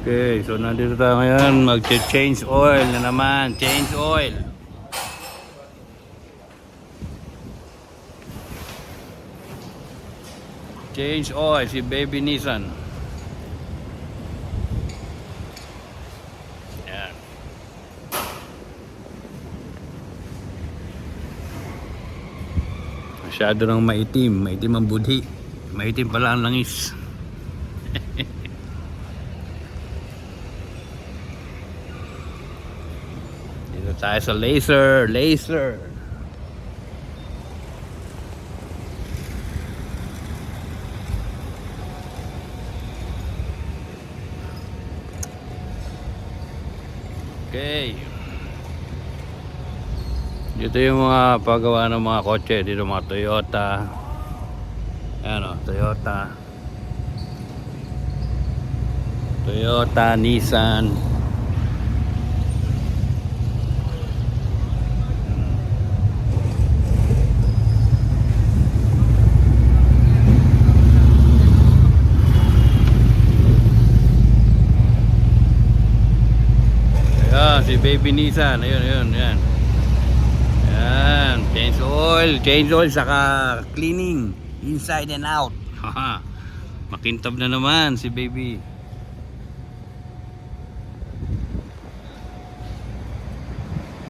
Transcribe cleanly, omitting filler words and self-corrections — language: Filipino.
Okay, so nandito tayo ngayon, mag-change oil na naman. Change oil. Change oil si Baby Nissan. Yan. Masyado nang maitim. Maitim ang budhi. Maitim pala ang langis. Dito tayo sa laser. Laser. Okay. Dito yung mga paggawa ng mga kotse. Dito mga Toyota. Ayan o, Toyota. Toyota, Nissan. Ayan, si Baby Nissan. Ayun, yan. Yan, change oil saka cleaning inside and out. Makintab na naman si Baby.